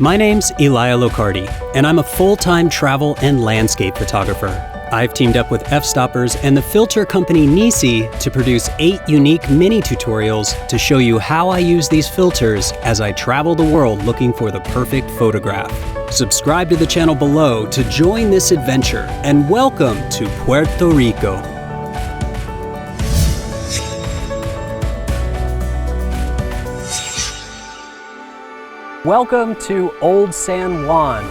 My name's Elia Locardi, and I'm a full-time travel and landscape photographer. I've teamed up with Fstoppers and the filter company NiSi to produce 8 unique mini tutorials to show you how I use these filters as I travel the world looking for the perfect photograph. Subscribe to the channel below to join this adventure, and welcome to Puerto Rico. Welcome to Old San Juan.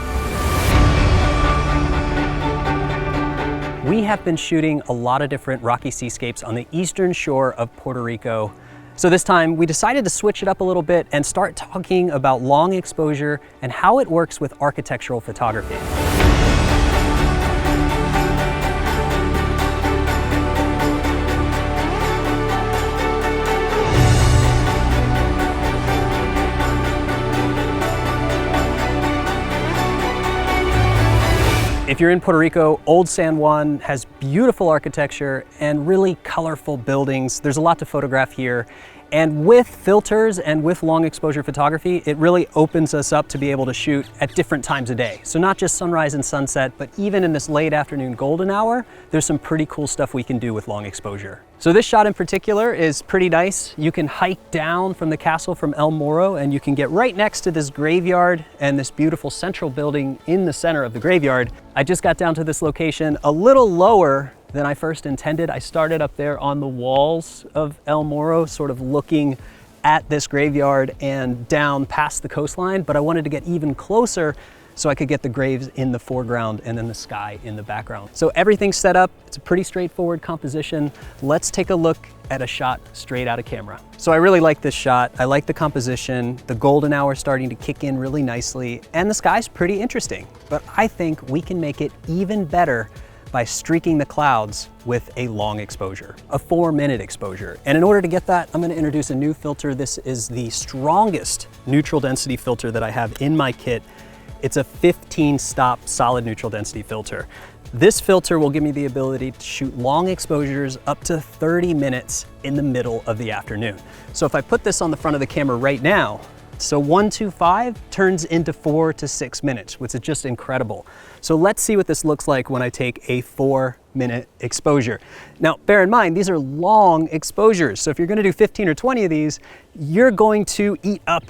We have been shooting a lot of different rocky seascapes on the eastern shore of Puerto Rico. So this time we decided to switch it up a little bit and start talking about long exposure and how it works with architectural photography. If you're in Puerto Rico, Old San Juan has beautiful architecture and really colorful buildings. There's a lot to photograph here. And with filters and with long exposure photography, it really opens us up to be able to shoot at different times of day. So not just sunrise and sunset, but even in this late afternoon golden hour, there's some pretty cool stuff we can do with long exposure. So this shot in particular is pretty nice. You can hike down from the castle from El Morro and you can get right next to this graveyard and this beautiful central building in the center of the graveyard. I just got down to this location a little lower than I first intended. I started up there on the walls of El Morro, sort of looking at this graveyard and down past the coastline, but I wanted to get even closer so I could get the graves in the foreground and then the sky in the background. So everything's set up. It's a pretty straightforward composition. Let's take a look at a shot straight out of camera. So I really like this shot. I like the composition, the golden hour starting to kick in really nicely, and the sky's pretty interesting. But I think we can make it even better by streaking the clouds with a long exposure, a 4-minute exposure. And in order to get that, I'm gonna introduce a new filter. This is the strongest neutral density filter that I have in my kit. It's a 15-stop solid neutral density filter. This filter will give me the ability to shoot long exposures up to 30 minutes in the middle of the afternoon. So if I put this on the front of the camera right now, so 125 turns into 4 to 6 minutes, which is just incredible. So let's see what this looks like when I take a 4-minute exposure. Now, bear in mind, these are long exposures. So if you're gonna do 15 or 20 of these, you're going to eat up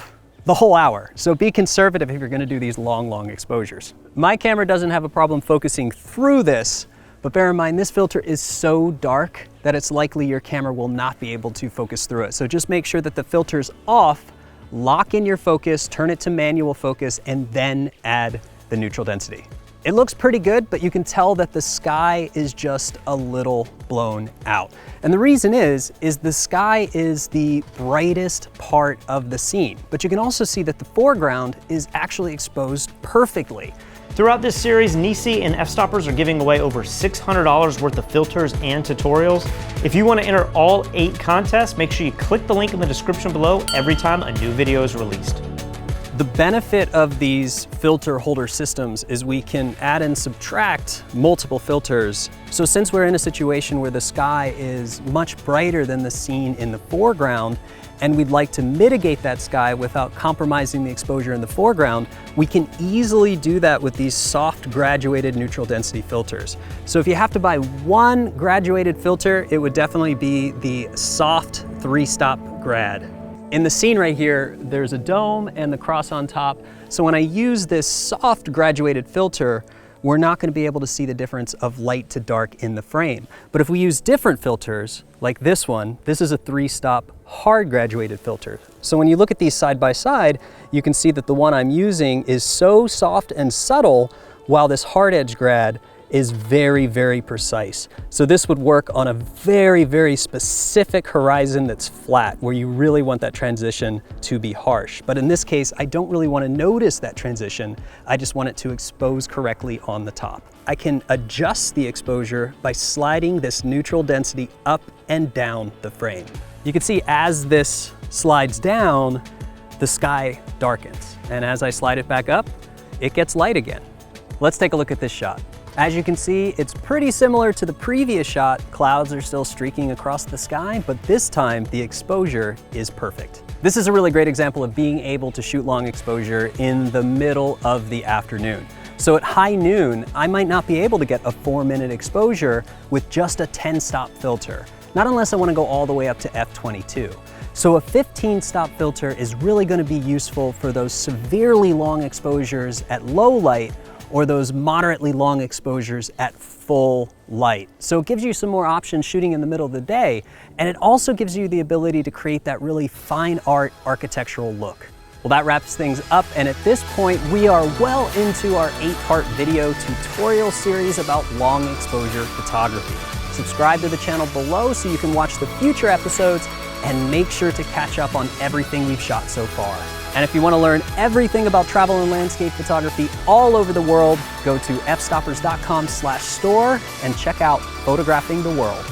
the whole hour. So be conservative if you're gonna do these long exposures. My camera doesn't have a problem focusing through this, but bear in mind, this filter is so dark that it's likely your camera will not be able to focus through it. So just make sure that the filter's off, lock in your focus, turn it to manual focus, and then add the neutral density. It looks pretty good, but you can tell that the sky is just a little blown out. And the reason is the sky is the brightest part of the scene, but you can also see that the foreground is actually exposed perfectly. Throughout this series, NiSi and Fstoppers are giving away over $600 worth of filters and tutorials. If you want to enter all 8 contests, make sure you click the link in the description below every time a new video is released. The benefit of these filter holder systems is we can add and subtract multiple filters. So since we're in a situation where the sky is much brighter than the scene in the foreground, and we'd like to mitigate that sky without compromising the exposure in the foreground, we can easily do that with these soft graduated neutral density filters. So if you have to buy one graduated filter, it would definitely be the soft 3-stop grad. In the scene right here, there's a dome and the cross on top. So when I use this soft graduated filter, we're not going to be able to see the difference of light to dark in the frame. But if we use different filters, like this one, this is a 3-stop hard graduated filter. So when you look at these side by side, you can see that the one I'm using is so soft and subtle, while this hard edge grad is very precise. So this would work on a very specific horizon that's flat, where you really want that transition to be harsh. But in this case, I don't really want to notice that transition. I just want it to expose correctly on the top. I can adjust the exposure by sliding this neutral density up and down the frame. You can see as this slides down, the sky darkens. And as I slide it back up, it gets light again. Let's take a look at this shot. As you can see, it's pretty similar to the previous shot. Clouds are still streaking across the sky, but this time the exposure is perfect. This is a really great example of being able to shoot long exposure in the middle of the afternoon. So at high noon, I might not be able to get a 4-minute exposure with just a 10-stop filter, not unless I want to go all the way up to f/22. So a 15-stop filter is really going to be useful for those severely long exposures at low light or those moderately long exposures at full light. So it gives you some more options shooting in the middle of the day, and it also gives you the ability to create that really fine art architectural look. Well, that wraps things up, and at this point, we are well into our 8-part video tutorial series about long exposure photography. Subscribe to the channel below so you can watch the future episodes, and make sure to catch up on everything we've shot so far. And if you want to learn everything about travel and landscape photography all over the world, go to fstoppers.com/store and check out Photographing the World.